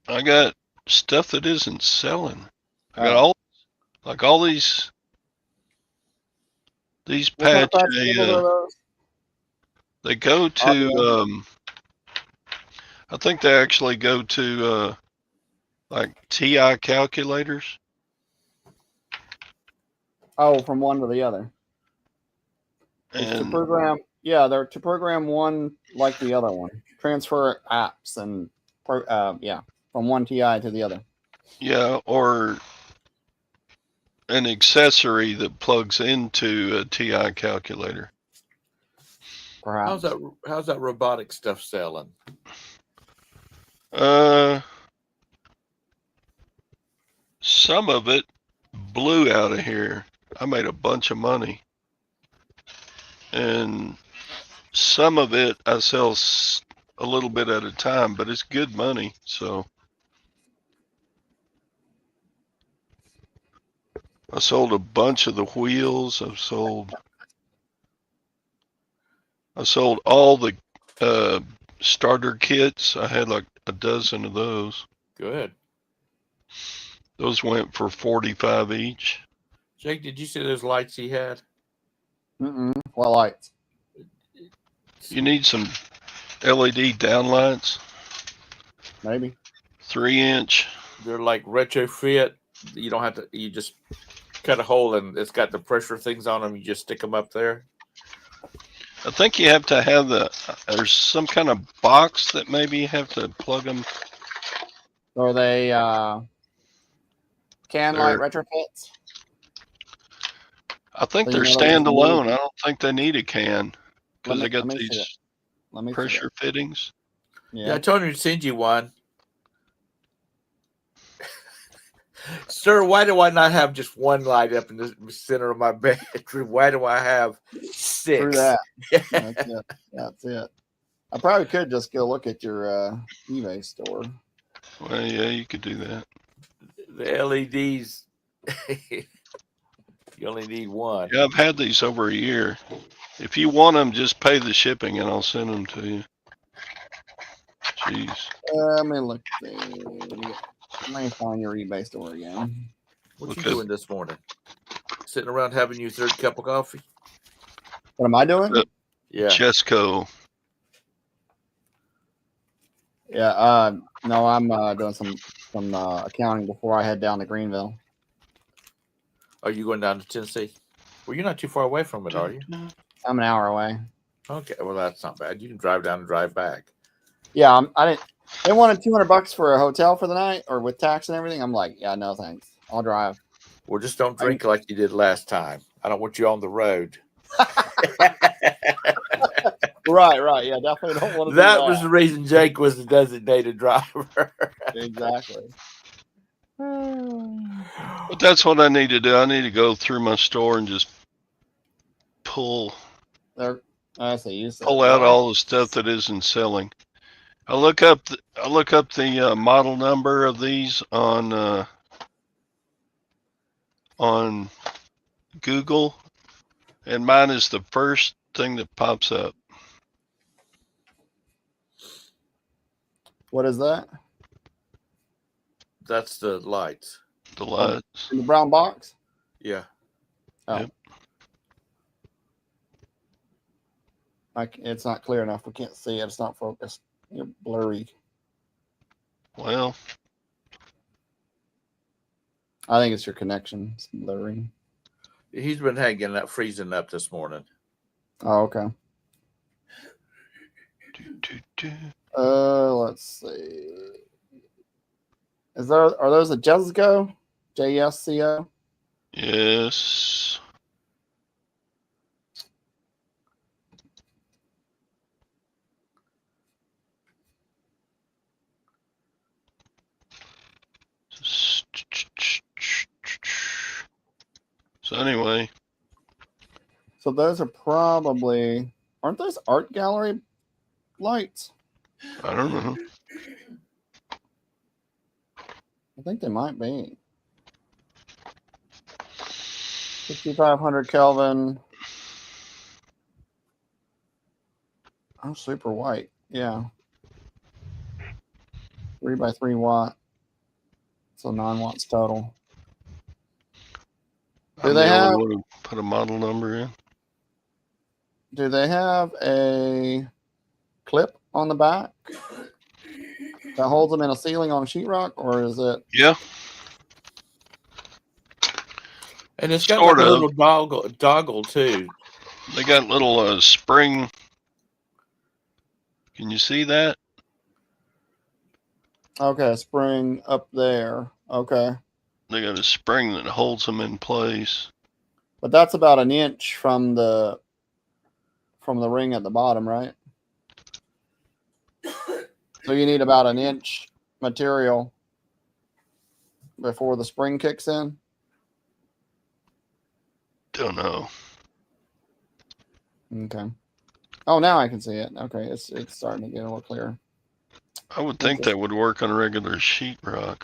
I got stuff that isn't selling. I got all these patch. They go to I think they actually go to like TI calculators. Oh, from one to the other. It's to program, they're to program one like the other one. Transfer apps and from one TI to the other. Yeah, or an accessory that plugs into a TI calculator. Perhaps. How's that robotic stuff selling? Some of it blew out of here. I made a bunch of money. And some of it I sell a little bit at a time, but it's good money. So I sold a bunch of the wheels. I sold all the starter kits. I had like a dozen of those. Good. Those went for $45 each. Jake, did you see those lights he had? What lights? You need some LED downlights. Maybe. 3-inch. They're like retrofit. You don't have to. You just cut a hole and it's got the pressure things on them. You just stick them up there. I think you have to have there's some kind of box that maybe you have to plug them. Or they can light retrofits? I think they're standalone. I don't think they need a can because they got these pressure fittings. Yeah, I told him to send you one. Sir, why do I not have just one light up in the center of my bedroom? Why do I have 6? Through that. That's it. I probably could just go look at your eBay store. Well, yeah, you could do that. The LEDs, you only need one. Yeah, I've had these over a year. If you want them, just pay the shipping and I'll send them to you. Jeez. Let me look. Let me find your eBay store again. What you doing this morning? Sitting around having your third cup of coffee? What am I doing? Yeah. Chesco. Yeah. No, I'm doing some accounting before I head down to Greenville. Are you going down to Tennessee? Well, you're not too far away from it, are you? I'm an hour away. Okay, well that's not bad. You can drive down and drive back. Yeah, I didn't. They wanted $200 for a hotel for the night, or with tax and everything. I'm like, yeah, no thanks. I'll drive. Well, just don't drink like you did last time. I don't want you on the road. Right. Yeah, definitely don't want to. That was the reason Jake was the designated driver. Exactly. But that's what I need to do. I need to go through my store and just pull I see. You said out all the stuff that isn't selling. I look up the model number of these on Google, and mine is the first thing that pops up. What is that? That's the lights. The lights. In the brown box? Yeah. Oh. Yep. It's not clear enough. We can't see it. It's not focused. You're blurry. Well, I think it's your connection. It's blurry. He's been hanging up, freezing up this morning. Oh, okay. Let's see. Are those a Jesco? JSCO? Yes. So anyway. So those are probably, aren't those art gallery lights? I don't know. I think they might be. 6500 Kelvin. Oh, super white. Yeah. 3 by 3 watt. So 9 watts total. Do they have? Want to put a model number in? Do they have a clip on the back that holds them in a ceiling on sheetrock, or is it? Yeah. And it's got like a little doggle too. They got little spring. Can you see that? Okay, spring up there. Okay. They got a spring that holds them in place. But that's about an inch from the ring at the bottom, right? So you need about an inch material before the spring kicks in? Don't know. Okay. Oh, now I can see it. Okay, it's starting to get a little clearer. I would think that would work on a regular sheetrock.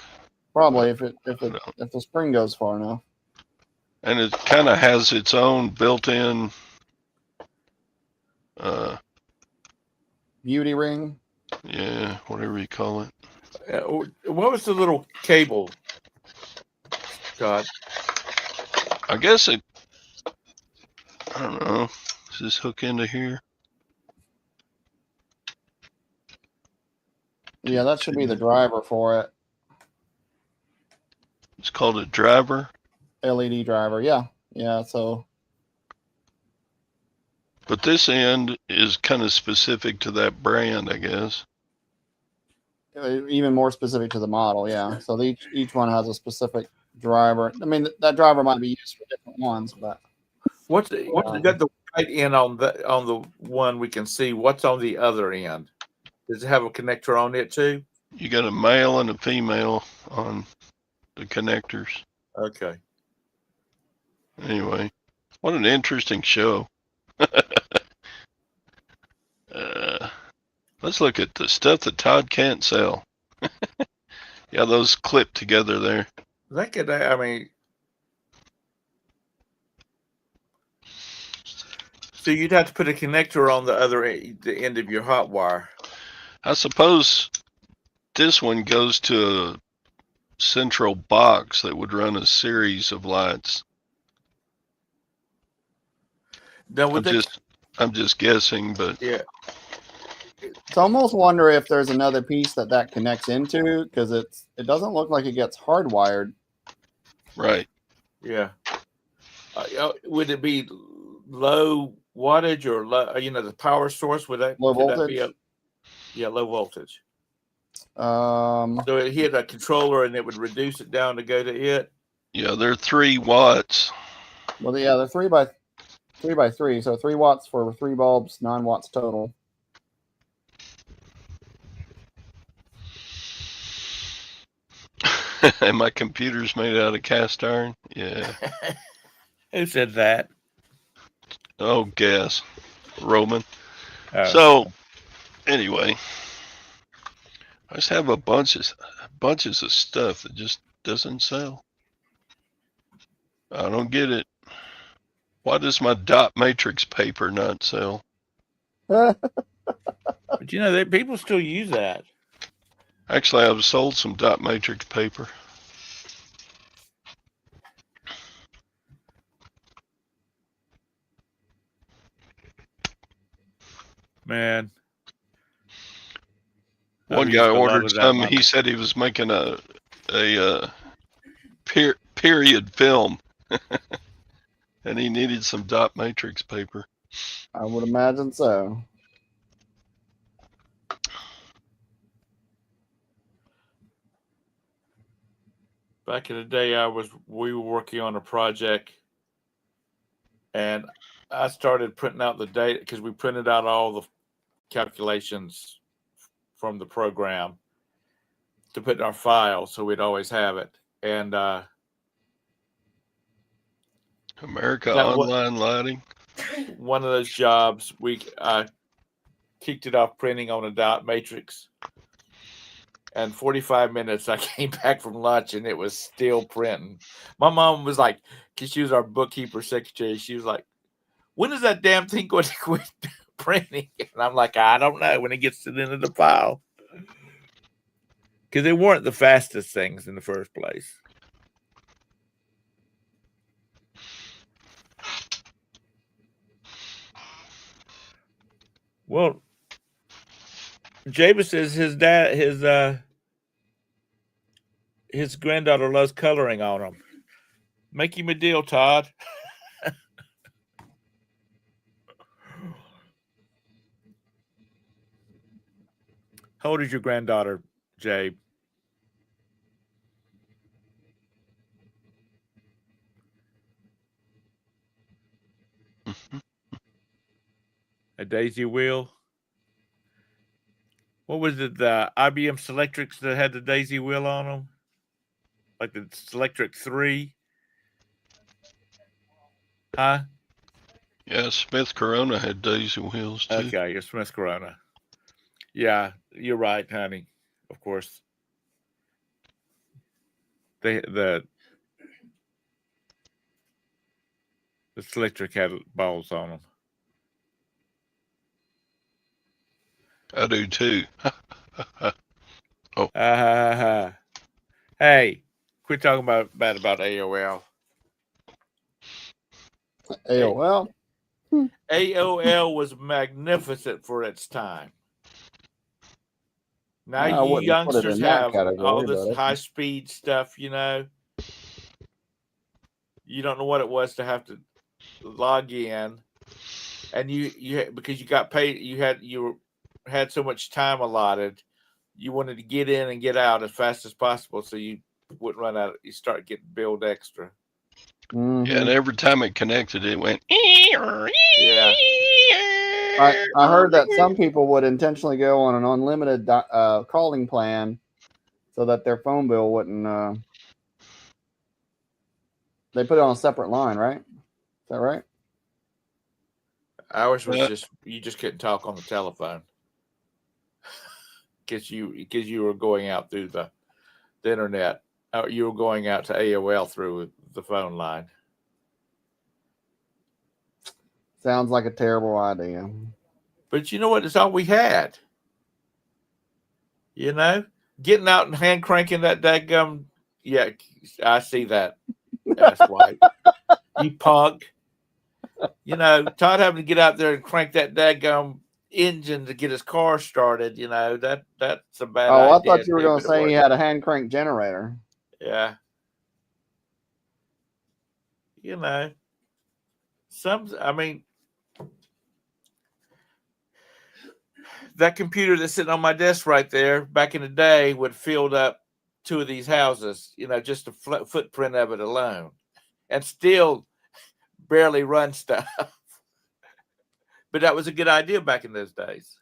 Probably if the spring goes far enough. And it kind of has its own built-in beauty ring. Yeah, whatever you call it. What was the little cable, Scott? I guess I don't know. Does this hook into here? Yeah, that should be the driver for it. It's called a driver. LED driver. Yeah. Yeah. So. But this end is kind of specific to that brand, I guess. Even more specific to the model. Yeah. So each one has a specific driver. I mean, that driver might be used for different ones, but. What's got the right end on the one we can see? What's on the other end? Does it have a connector on it too? You got a male and a female on the connectors. Okay. Anyway, what an interesting show. Let's look at the stuff that Todd can't sell. Yeah, those clip together there. That could, I mean, so you'd have to put a connector on the end of your hot wire. I suppose this one goes to a central box that would run a series of lights. Now, I'm just guessing, but yeah. So I almost wonder if there's another piece that connects into, because it doesn't look like it gets hardwired. Right. Yeah. Would it be low wattage or low, the power source? Would that low voltage? That be low voltage. So it hit a controller and it would reduce it down to go to it. Yeah, they're 3 watts. Well, yeah, they're 3 by 3, so 3 watts for 3 bulbs, 9 watts total. And my computer's made out of cast iron. Yeah. Who said that? Oh, gas. Roman. Oh. So, anyway, I just have bunches of stuff that just doesn't sell. I don't get it. Why does my dot matrix paper not sell? But you know, people still use that. Actually, I've sold some dot matrix paper. Man. One guy ordered some. He said he was making a period film, and he needed some dot matrix paper. I would imagine so. Back in the day, we were working on a project, and I started printing out the data because we printed out all the calculations from the program to put in our file, so we'd always have it. And America Online Lighting. One of those jobs, we kicked it off printing on a dot matrix. And 45 minutes, I came back from lunch and it was still printing. My mom was like, because she was our bookkeeper secretary, she was like, when is that damn thing going to quit printing? And I'm like, I don't know, when it gets to the end of the file. Because they weren't the fastest things in the first place. Well, Jabez says his granddaughter loves coloring on him. Make him a deal, Todd. How old is your granddaughter, Jabe? A daisy wheel? What was it, the IBM Selectrics that had the daisy wheel on them? Like the Selectric 3? Huh? Yeah, Smith Corona had daisy wheels too. Okay, your Smith Corona. Yeah, you're right, honey. Of course. The Selectric had balls on them. I do too. Oh. Hey, quit talking about AOL. AOL? AOL was magnificent for its time. Now you youngsters have all this high-speed stuff, you know. You don't know what it was to have to log in, and you because you got paid, you had so much time allotted, you wanted to get in and get out as fast as possible, so you wouldn't run out. You start getting billed extra. Mm-hmm. Yeah, and every time it connected, it went. Yeah. I heard that some people would intentionally go on an unlimited calling plan so that their phone bill wouldn't. They put it on a separate line, right? Is that right? Ours was you just couldn't talk on the telephone because you were going out through the internet. You were going out to AOL through the phone line. Sounds like a terrible idea. But you know what? It's all we had. You know, getting out and hand cranking that dadgum. Yeah, I see that. That's white. You punk. You know, Todd having to get out there and crank that dadgum engine to get his car started. You know, that's a bad idea. Oh, I thought you were going to say he had a hand crank generator. Yeah. You know, that computer that's sitting on my desk right there back in the day would filled up 2 of these houses, you know, just the footprint of it alone, and still barely run stuff. But that was a good idea back in those days.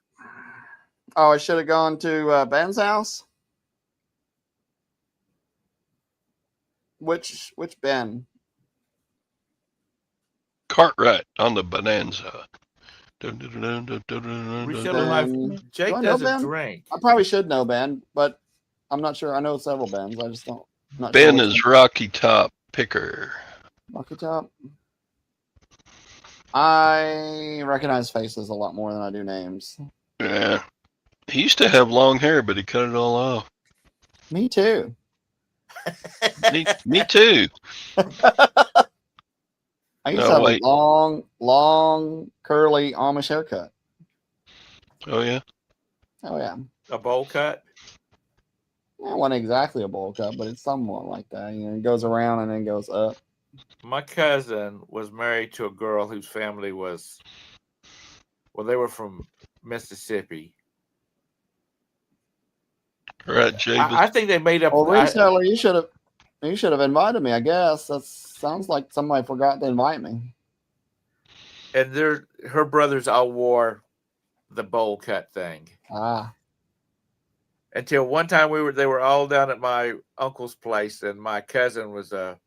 Oh, I should have gone to Ben's house? Which Ben? Cartwright on the Bonanza. We Ben, should have. do Jake I know doesn't Ben? drink. I probably should know Ben, but I'm not sure. I know several Bens. I just don't. Not Ben sure is Rocky Top Picker. Rocky Top. I recognize faces a lot more than I do names. Yeah. He used to have long hair, but he cut it all off. Me too. Me too. I used to have a long, curly Amish haircut. Oh, yeah? Oh, yeah. A bowl cut? It wasn't exactly a bowl cut, but it's somewhat like that. You know, it goes around and then goes up. My cousin was married to a girl whose family was, well, they were from Mississippi. All right, Javis. I think they made up. Well, reseller, you should have invited me. I guess that sounds like somebody forgot to invite me. And her brothers all wore the bowl cut thing. Ah. Until one time they were all down at my uncle's place, and my cousin was a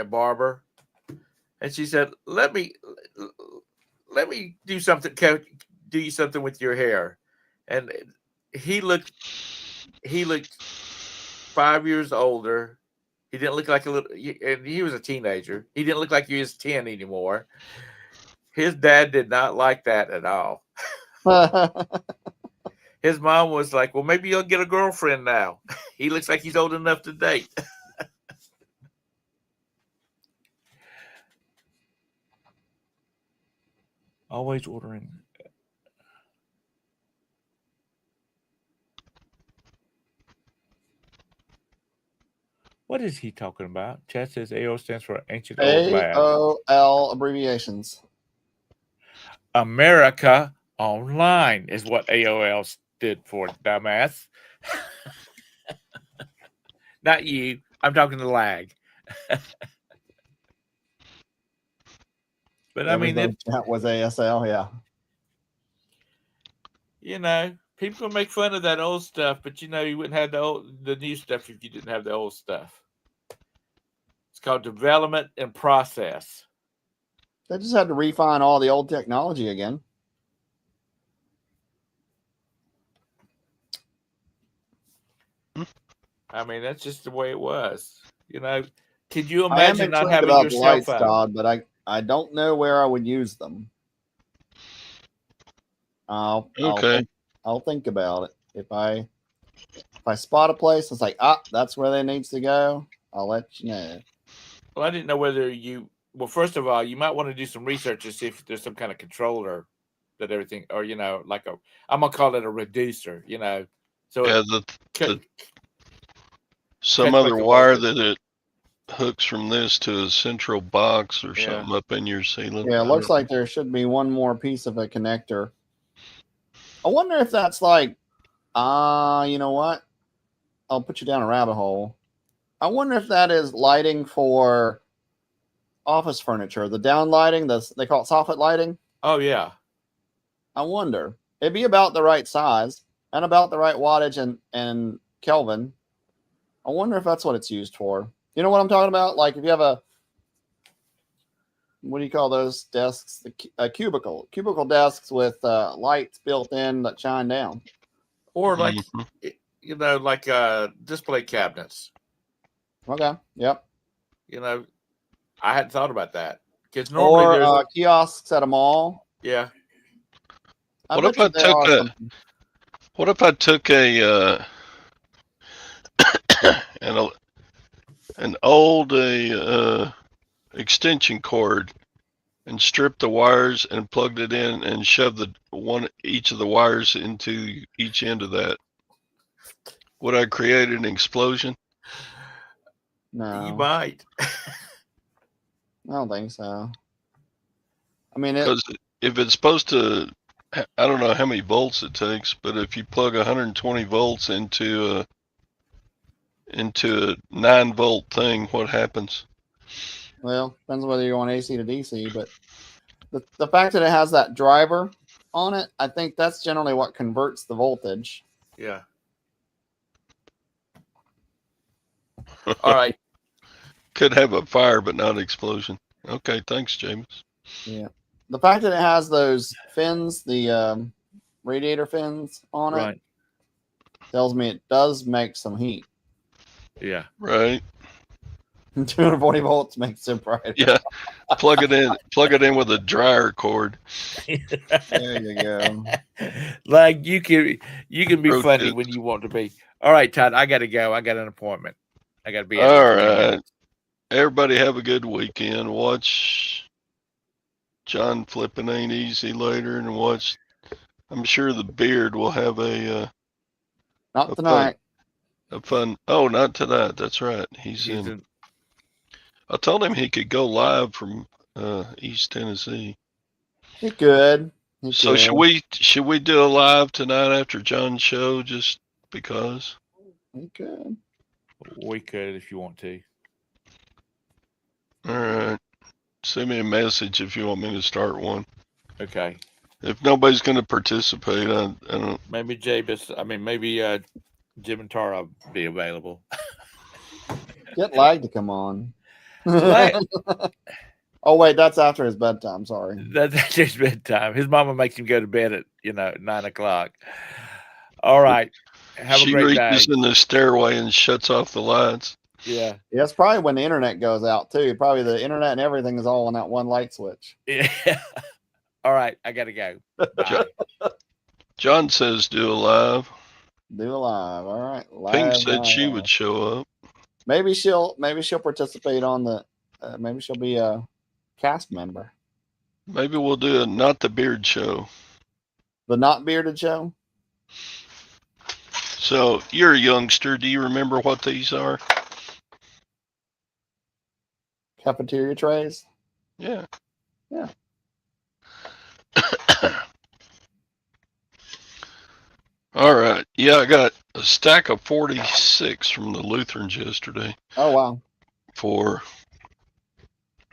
barber, and she said, "Let me do something. Do you something with your hair?" And he looked 5 years older. He didn't look like and he was a teenager. He didn't look like he was 10 anymore. His dad did not like that at all. His mom was like, "Well, maybe you'll get a girlfriend now. He looks like he's old enough to date." Always ordering. What is he talking about? Chat says AOL stands for Ancient Old Lab. AOL abbreviations. America Online is what AOL stood for, dumbass. Not you. I'm talking to lag. But I mean, that was ASL, yeah. You know, people make fun of that old stuff, but you know, you wouldn't have the new stuff if you didn't have the old stuff. It's called development and process. They just had to refine all the old technology again. I mean, that's just the way it was. You know, could you imagine not having your cell lights, phone? Todd, but I don't know where I would use them. I'll think about it. If I spot a place, it's like, that's where they needs to go, I'll let you know. Well, I didn't know whether well, first of all, you might want to do some research to see if there's some kind of controller that everything, or, you know, like I'm going to call it a reducer, you know. So yeah, some other wire that it hooks from this to a central box or something up in your ceiling. Yeah, it looks like there should be one more piece of a connector. I wonder if that's like, you know what? I'll put you down a rabbit hole. I wonder if that is lighting for office furniture, the down lighting, they call it soffit lighting. Oh, yeah. I wonder. It'd be about the right size and about the right wattage and Kelvin. I wonder if that's what it's used for. You know what I'm talking about? Like if you have what do you call those desks? A cubicle desks with lights built in that shine down. Or like, you know, like display cabinets. Okay. Yep. You know, I hadn't thought about that. Because normally there's kiosks at a mall. Yeah. What if I took an old extension cord and stripped the wires and plugged it in and shoved each of the wires into each end of that? Would I create an explosion? No. You might. I don't think so. I mean, because if it's supposed to, I don't know how many volts it takes, but if you plug 120 volts into a 9-volt thing, what happens? Well, depends on whether you're going AC to DC, but the fact that it has that driver on it, I think that's generally what converts the voltage. Yeah. All right. Could have a fire, but not an explosion. Okay, thanks, James. Yeah. The fact that it has those fins, the radiator fins on it, Right. tells me it does make some heat. Yeah. Right. 240 volts makes it brighter. Yeah. Plug it in with a dryer cord. There you go. Like you can be Roach funny it. when you want to be. All right, Todd, I got to go. I got an appointment. I got to be out. All in 15 right. minutes. Everybody have a good weekend. Watch John Flippin' Ain't Easy later, and watch. I'm sure the Beard will have Not tonight. a fun. Oh, not tonight. That's right. He's in. I told him he could go live from East Tennessee. He could. So should we do a live tonight after John's show just because? He could. We could if you want to. All right. Send me a message if you want me to start one. Okay. If nobody's going to participate, I don't. Maybe maybe Jim and Tara will be available. Get Lag to come on. Lag. Oh wait, that's after his bedtime. Sorry. That's his bedtime. His mama makes him go to bed at 9:00. All right. Have a great day. She reaches in the stairway and shuts off the lights. Yeah. Yeah, it's probably when the internet goes out too. Probably the internet and everything is all on that one light switch. Yeah. All right, I gotta go. Bye. John says do a live. Do a live. All right. Pink said she would show up. Maybe she'll participate on the. Maybe she'll be a cast member. Maybe we'll do a Not the Beard show. The Not Bearded show. So you're a youngster. Do you remember what these are? Cafeteria trays. Yeah. Yeah. All right. Yeah, I got a stack of 46 from the Lutherans yesterday. Oh wow. For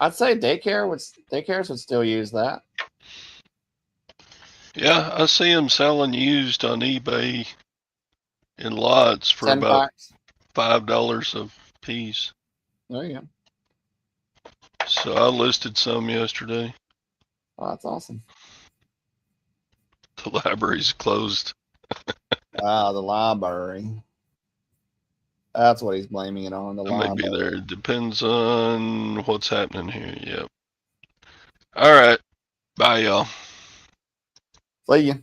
I'd say daycares would still use that. Yeah, I see them selling used on eBay in lots for 10 about packs. $5 a piece. There you go. So I listed some yesterday. Oh, that's awesome. The library's closed. The library. That's what he's blaming it on. The I may library. be there. It depends on what's happening here. Yep. All right. Bye, y'all. See you.